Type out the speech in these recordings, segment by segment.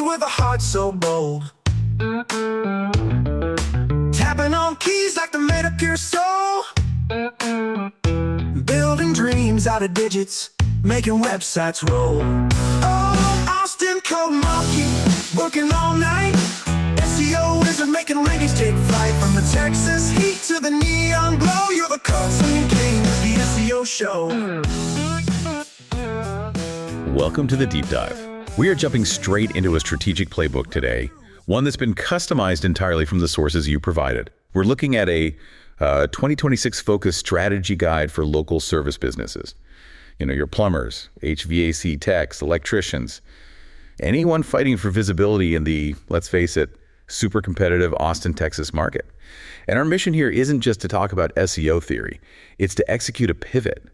with a heart so bold. Tapping on keys like they made up your soul. Building dreams out of digits, making websites roll. Oh, Austin code monkey, working all night. SEO wizard making ladies take flight. From the Texas heat to the neon glow, you're the code-swinging king of the SEO show. Welcome to the Deep Dive. We are jumping straight into a strategic playbook today, one that's been customized entirely from the sources you provided. We're looking at a 2026 focused strategy guide for local service businesses. You know, your plumbers, HVAC techs, electricians, anyone fighting for visibility in the, let's face it, super competitive Austin, Texas market. And our mission here isn't just to talk about SEO theory, it's to execute a pivot.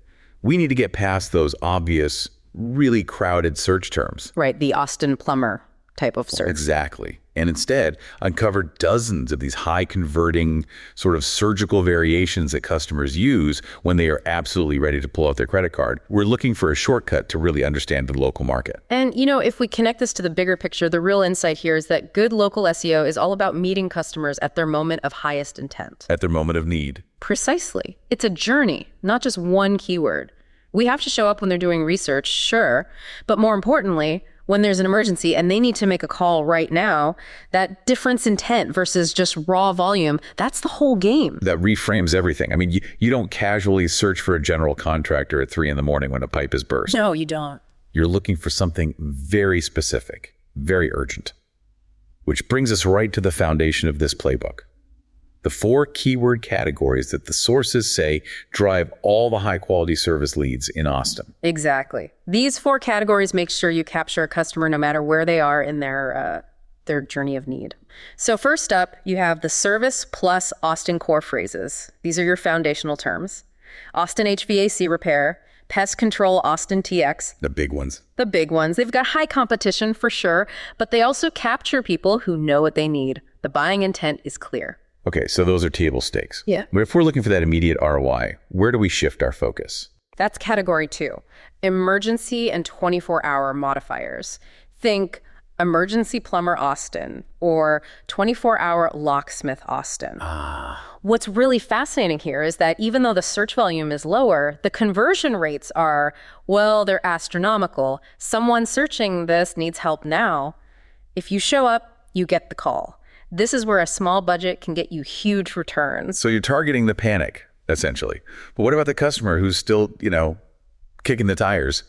We need to get past those obvious, really crowded search terms. Right, the Austin plumber type of search. Exactly. And instead, uncover dozens of these high-converting sort of surgical variations that customers use when they are absolutely ready to pull out their credit card. We're looking for a shortcut to really understand the local market. And, you know, if we connect this to the bigger picture, the real insight here is that good local SEO is all about meeting customers at their moment of highest intent. At their moment of need. Precisely. It's a journey, not just one keyword. We have to show up when they're doing research, sure, but more importantly, when there's an emergency and they need to make a call right now, that difference intent versus just raw volume, that's the whole game. That reframes everything. I mean, you don't casually search for a general contractor at 3 a.m. when a pipe is burst. No, you don't. You're looking for something very specific, very urgent. Which brings us right to the foundation of this playbook. The 4 keyword categories that the sources say drive all the high-quality service leads in Austin. Exactly. These 4 categories make sure you capture a customer no matter where they are in their journey of need. So first up, you have the service plus Austin core phrases. These are your foundational terms. Austin HVAC repair, pest control Austin TX. The big ones. The big ones. They've got high competition for sure, but they also capture people who know what they need. The buying intent is clear. Okay, so those are table stakes. Yeah. But if we're looking for that immediate ROI, where do we shift our focus? That's category 2, emergency and 24-hour modifiers. Think emergency plumber Austin or 24-hour locksmith Austin. What's really fascinating here is that even though the search volume is lower, the conversion rates are, well, they're astronomical. Someone searching this needs help now. If you show up, you get the call. This is where a small budget can get you huge returns. So you're targeting the panic, essentially. But what about the customer who's still, kicking the tires,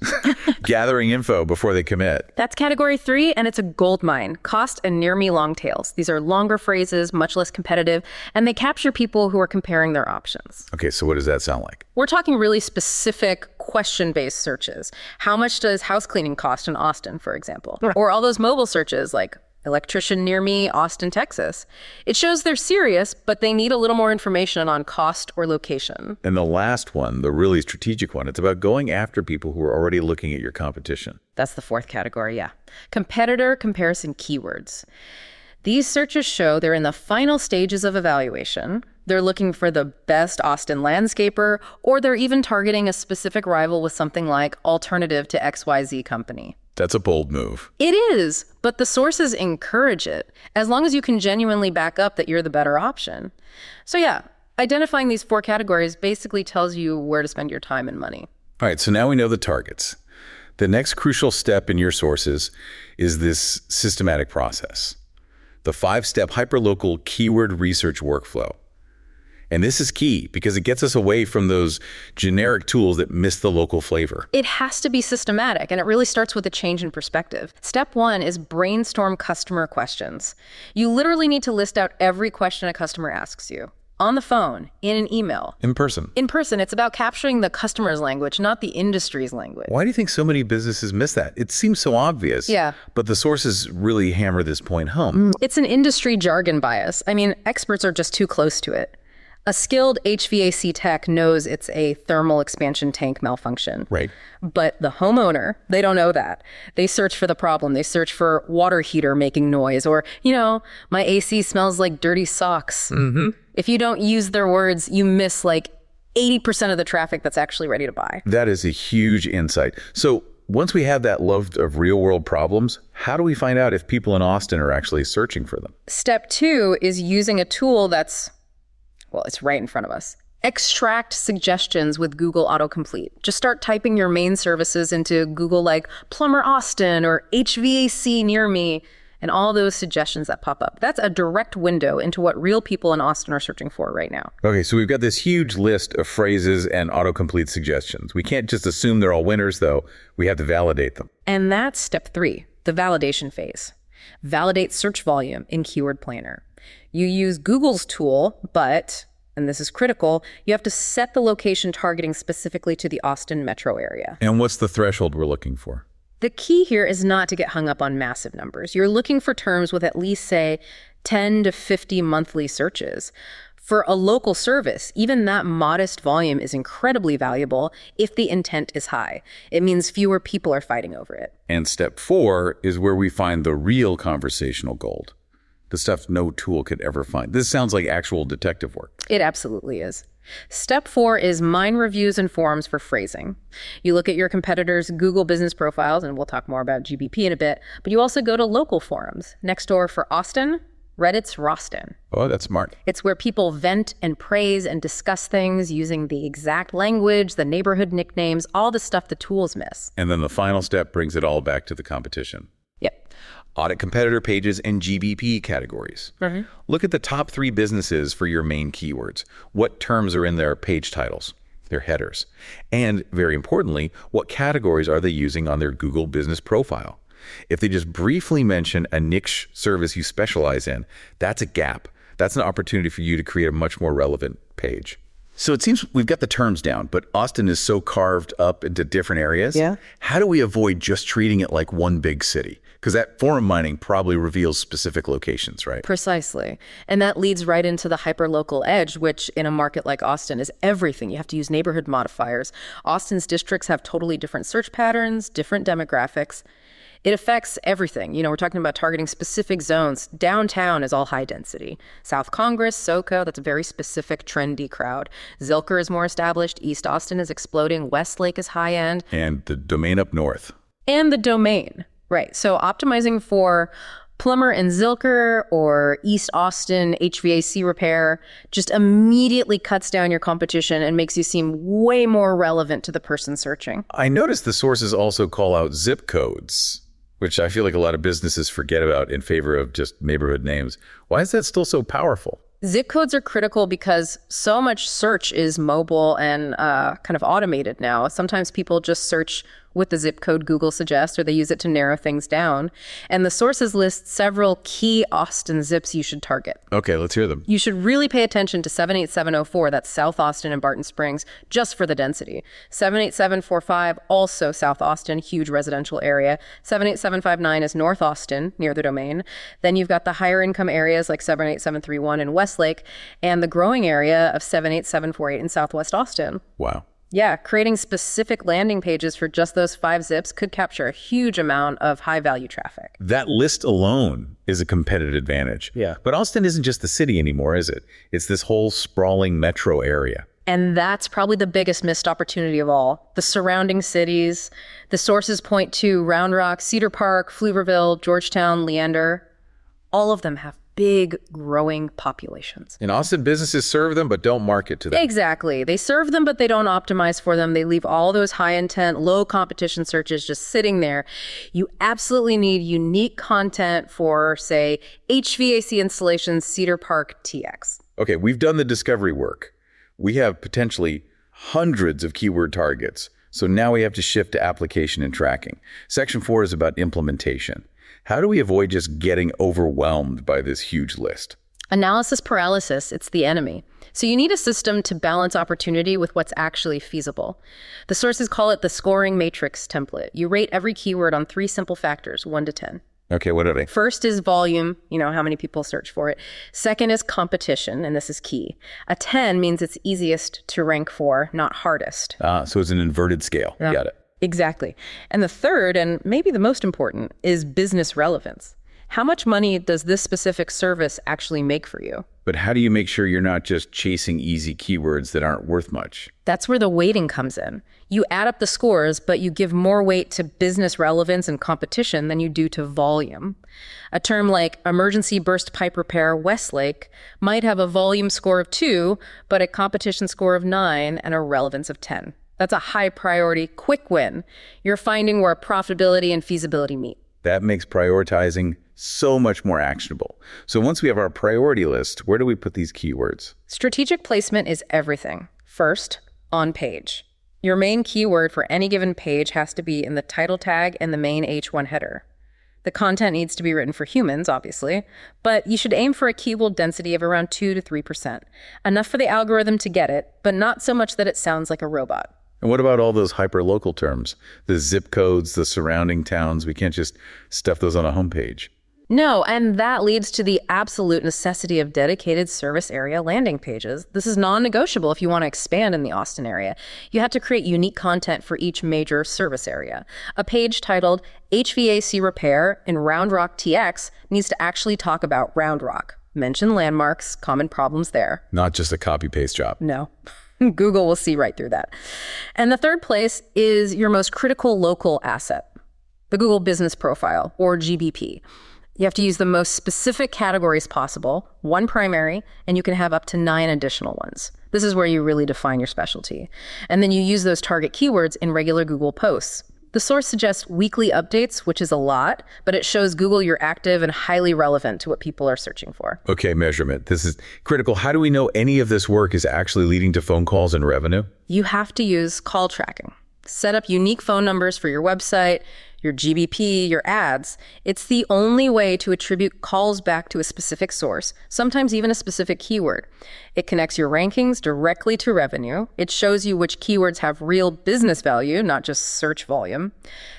gathering info before they commit? That's category 3, and it's a gold mine. Cost and near-me long tails. These are longer phrases, much less competitive, and they capture people who are comparing their options. Okay, so what does that sound like? We're talking really specific question-based searches. How much does house cleaning cost in Austin, for example? Or all those mobile searches like electrician near me, Austin, Texas. It shows they're serious, but they need a little more information on cost or location. And the last one, the really strategic one, it's about going after people who are already looking at your competition. That's the 4th category, yeah. Competitor comparison keywords. These searches show they're in the final stages of evaluation. They're looking for the best Austin landscaper, or they're even targeting a specific rival with something like alternative to XYZ company. That's a bold move. It is, but the sources encourage it, as long as you can genuinely back up that you're the better option. So yeah, identifying these 4 categories basically tells you where to spend your time and money. All right, so now we know the targets. The next crucial step in your sources is this systematic process. The 5-step hyperlocal keyword research workflow. And this is key because it gets us away from those generic tools that miss the local flavor. It has to be systematic, and it really starts with a change in perspective. Step 1 is brainstorm customer questions. You literally need to list out every question a customer asks you. On the phone, in an email. In person. In person, it's about capturing the customer's language, not the industry's language. Why do you think so many businesses miss that? It seems so obvious. Yeah. But the sources really hammer this point home. It's an industry jargon bias. I mean, experts are just too close to it. A skilled HVAC tech knows it's a thermal expansion tank malfunction. Right. But the homeowner, they don't know that. They search for the problem. They search for water heater making noise, or, my AC smells like dirty socks. Mm-hmm. If you don't use their words, you miss like 80% of the traffic that's actually ready to buy. That is a huge insight. So once we have that love of real-world problems, how do we find out if people in Austin are actually searching for them? Step 2 is using a tool that's, well, it's right in front of us. Extract suggestions with Google Autocomplete. Just start typing your main services into Google, like plumber Austin or HVAC near me, and all those suggestions that pop up. That's a direct window into what real people in Austin are searching for right now. Okay, so we've got this huge list of phrases and autocomplete suggestions. We can't just assume they're all winners, though. We have to validate them. And that's step 3, the validation phase. Validate search volume in Keyword Planner. You use Google's tool, but, and this is critical, you have to set the location targeting specifically to the Austin metro area. And what's the threshold we're looking for? The key here is not to get hung up on massive numbers. You're looking for terms with at least, say, 10 to 50 monthly searches. For a local service, even that modest volume is incredibly valuable if the intent is high. It means fewer people are fighting over it. And step 4 is where we find the real conversational gold. The stuff no tool could ever find. This sounds like actual detective work. It absolutely is. Step 4 is mine reviews and forums for phrasing. You look at your competitors' Google business profiles, and we'll talk more about GBP in a bit, but you also go to local forums. Next door for Austin, Reddit's Rostin. Oh, that's smart. It's where people vent and praise and discuss things using the exact language, the neighborhood nicknames, all the stuff the tools miss. And then the final step brings it all back to the competition. Yep. Audit competitor pages and GBP categories. Look at the top 3 businesses for your main keywords. What terms are in their page titles, their headers? And very importantly, what categories are they using on their Google business profile? If they just briefly mention a niche service you specialize in, that's a gap. That's an opportunity for you to create a much more relevant page. So it seems we've got the terms down, but Austin is so carved up into different areas. Yeah. How do we avoid just treating it like one big city? Because that forum mining probably reveals specific locations, right? Precisely. And that leads right into the hyperlocal edge, which in a market like Austin is everything. You have to use neighborhood modifiers. Austin's districts have totally different search patterns, different demographics. It affects everything. You know, we're talking about targeting specific zones. Downtown is all high density. South Congress, SoCo, that's a very specific, trendy crowd. Zilker is more established. East Austin is exploding. Westlake is high end. And the domain up north. And the domain, right. So optimizing for plumber in Zilker or East Austin HVAC repair just immediately cuts down your competition and makes you seem way more relevant to the person searching. I noticed the sources also call out zip codes, which I feel like a lot of businesses forget about in favor of just neighborhood names. Why is that still so powerful? Zip codes are critical because so much search is mobile and kind of automated now. Sometimes people just search with the zip code Google suggests, or they use it to narrow things down. And the sources list several key Austin zips you should target. Okay, let's hear them. You should really pay attention to 78704, that's South Austin and Barton Springs, just for the density. 78745, also South Austin, huge residential area. 78759 is North Austin, near the domain. Then you've got the higher income areas like 78731 in Westlake, and the growing area of 78748 in Southwest Austin. Wow. Yeah, creating specific landing pages for just those 5 zips could capture a huge amount of high-value traffic. That list alone is a competitive advantage. Yeah. But Austin isn't just the city anymore, is it? It's this whole sprawling metro area. And that's probably the biggest missed opportunity of all. The surrounding cities, the sources point to Round Rock, Cedar Park, Pflugerville, Georgetown, Leander. All of them have big, growing populations. And Austin businesses serve them, but don't market to them. Exactly. They serve them, but they don't optimize for them. They leave all those high-intent, low-competition searches just sitting there. You absolutely need unique content for, say, HVAC installations, Cedar Park TX. Okay, we've done the discovery work. We have potentially hundreds of keyword targets. So now we have to shift to application and tracking. Section 4 is about implementation. How do we avoid just getting overwhelmed by this huge list? Analysis paralysis, it's the enemy. So you need a system to balance opportunity with what's actually feasible. The sources call it the scoring matrix template. You rate every keyword on 3 simple factors, 1 to 10. Okay, what are they? First is volume, how many people search for it. Second is competition, and this is key. A 10 means it's easiest to rank for, not hardest. So it's an inverted scale. Yeah. Got it. Exactly. And the third, and maybe the most important, is business relevance. How much money does this specific service actually make for you? But how do you make sure you're not just chasing easy keywords that aren't worth much? That's where the weighting comes in. You add up the scores, but you give more weight to business relevance and competition than you do to volume. A term like emergency burst pipe repair Westlake might have a volume score of 2, but a competition score of 9 and a relevance of 10. That's a high priority, quick win. You're finding where profitability and feasibility meet. That makes prioritizing so much more actionable. So once we have our priority list, where do we put these keywords? Strategic placement is everything. First, on page. Your main keyword for any given page has to be in the title tag and the main H1 header. The content needs to be written for humans, obviously, but you should aim for a keyword density of around 2 to 3%. Enough for the algorithm to get it, but not so much that it sounds like a robot. And what about all those hyper-local terms? The zip codes, the surrounding towns, we can't just stuff those on a homepage. No, and that leads to the absolute necessity of dedicated service area landing pages. This is non-negotiable if you want to expand in the Austin area. You have to create unique content for each major service area. A page titled HVAC Repair in Round Rock TX needs to actually talk about Round Rock. Mention landmarks, common problems there. Not just a copy-paste job. No. Google will see right through that. And the third place is your most critical local asset, the Google Business Profile, or GBP. You have to use the most specific categories possible, one primary, and you can have up to 9 additional ones. This is where you really define your specialty. And then you use those target keywords in regular Google posts. The source suggests weekly updates, which is a lot, but it shows Google you're active and highly relevant to what people are searching for. Okay, measurement. This is critical. How do we know any of this work is actually leading to phone calls and revenue? You have to use call tracking. Set up unique phone numbers for your website, your GBP, your ads. It's the only way to attribute calls back to a specific source, sometimes even a specific keyword. It connects your rankings directly to revenue. It shows you which keywords have real business value, not just search volume.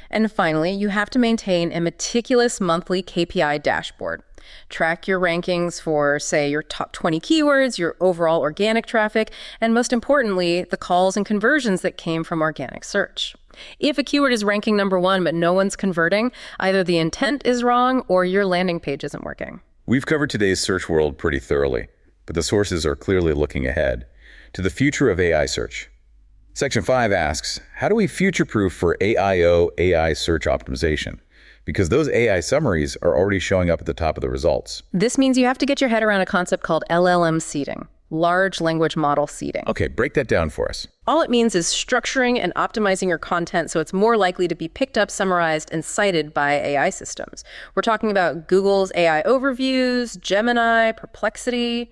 And finally, you have to maintain a meticulous monthly KPI dashboard. Track your rankings for, say, your top 20 keywords, your overall organic traffic, and most importantly, the calls and conversions that came from organic search. If a keyword is ranking number 1 but no one's converting, either the intent is wrong or your landing page isn't working. We've covered today's search world pretty thoroughly, but the sources are clearly looking ahead to the future of AI search. Section 5 asks, how do we future-proof for AIO AI search optimization? Because those AI summaries are already showing up at the top of the results. This means you have to get your head around a concept called LLM seeding, large language model seeding. Okay, break that down for us. All it means is structuring and optimizing your content so it's more likely to be picked up, summarized, and cited by AI systems. We're talking about Google's AI overviews, Gemini, Perplexity,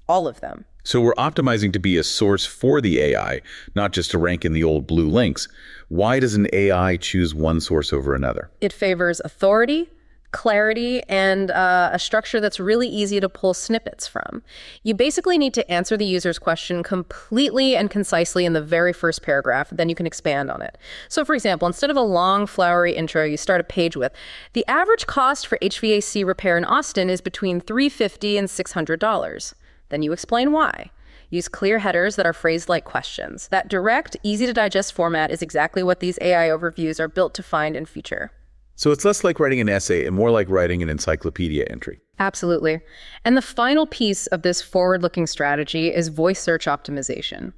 all of them. So we're optimizing to be a source for the AI, not just to rank in the old blue links. Why does an AI choose one source over another? It favors authority, clarity, and a structure that's really easy to pull snippets from. You basically need to answer the user's question completely and concisely in the very first paragraph, then you can expand on it. So for example, instead of a long, flowery intro, you start a page with, the average cost for HVAC repair in Austin is between $350 and $600. Then you explain why. Use clear headers that are phrased like questions. That direct, easy-to-digest format is exactly what these AI overviews are built to find and feature. So it's less like writing an essay and more like writing an encyclopedia entry. Absolutely. And the final piece of this forward-looking strategy is voice search optimization.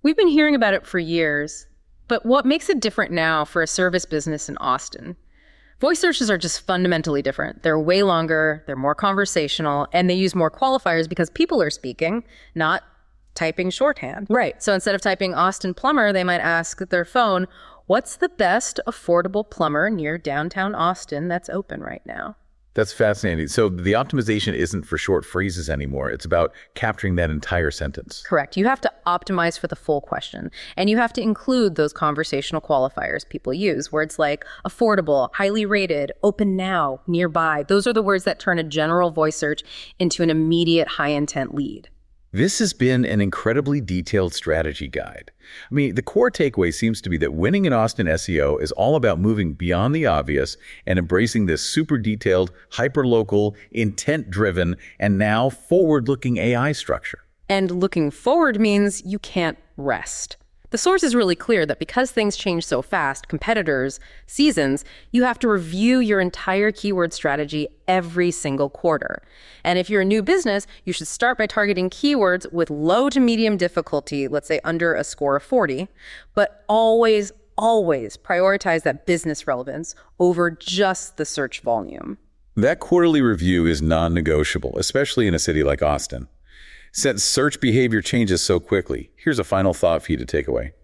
We've been hearing about it for years, but what makes it different now for a service business in Austin? Voice searches are just fundamentally different. They're way longer, they're more conversational, and they use more qualifiers because people are speaking, not typing shorthand. Right. So instead of typing Austin plumber, they might ask their phone, what's the best affordable plumber near downtown Austin that's open right now? That's fascinating. So the optimization isn't for short phrases anymore. It's about capturing that entire sentence. Correct. You have to optimize for the full question. And you have to include those conversational qualifiers people use, words like affordable, highly rated, open now, nearby. Those are the words that turn a general voice search into an immediate high-intent lead. This has been an incredibly detailed strategy guide. I mean, the core takeaway seems to be that winning in Austin SEO is all about moving beyond the obvious and embracing this super detailed, hyper-local, intent-driven, and now forward-looking AI structure. And looking forward means you can't rest. The source is really clear that because things change so fast, competitors, seasons, you have to review your entire keyword strategy every single quarter. And if you're a new business, you should start by targeting keywords with low to medium difficulty, let's say under a score of 40, but always prioritize that business relevance over just the search volume. That quarterly review is non-negotiable, especially in a city like Austin. Since search behavior changes so quickly, here's a final thought for you to take away.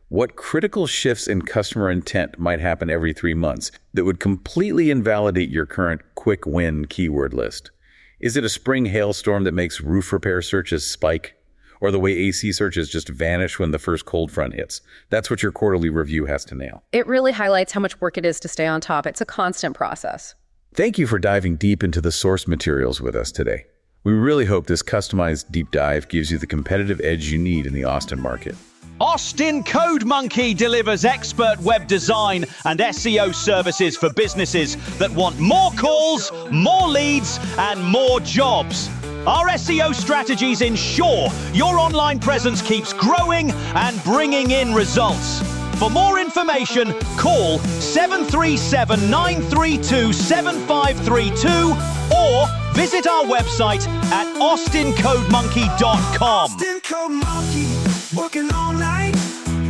What critical shifts in customer intent might happen every 3 months that would completely invalidate your current quick win keyword list? Is it a spring hailstorm that makes roof repair searches spike? Or the way AC searches just vanish when the first cold front hits? That's what your quarterly review has to nail. It really highlights how much work it is to stay on top. It's a constant process. Thank you for diving deep into the source materials with us today. We really hope this customized deep dive gives you the competitive edge you need in the Austin market. Austin Code Monkey delivers expert web design and SEO services for businesses that want more calls, more leads, and more jobs. Our SEO strategies ensure your online presence keeps growing and bringing in results. For more information, call 737-932-7532 or visit our website at austincodemonkey.com. Austin Code Monkey, working all night.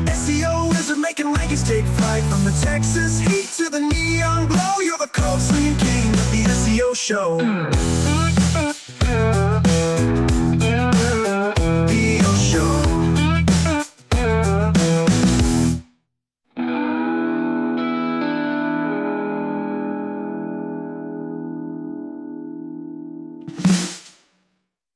SEO is making rankings take flight. From the Texas heat to the neon glow, you're the code swinging king of the SEO show.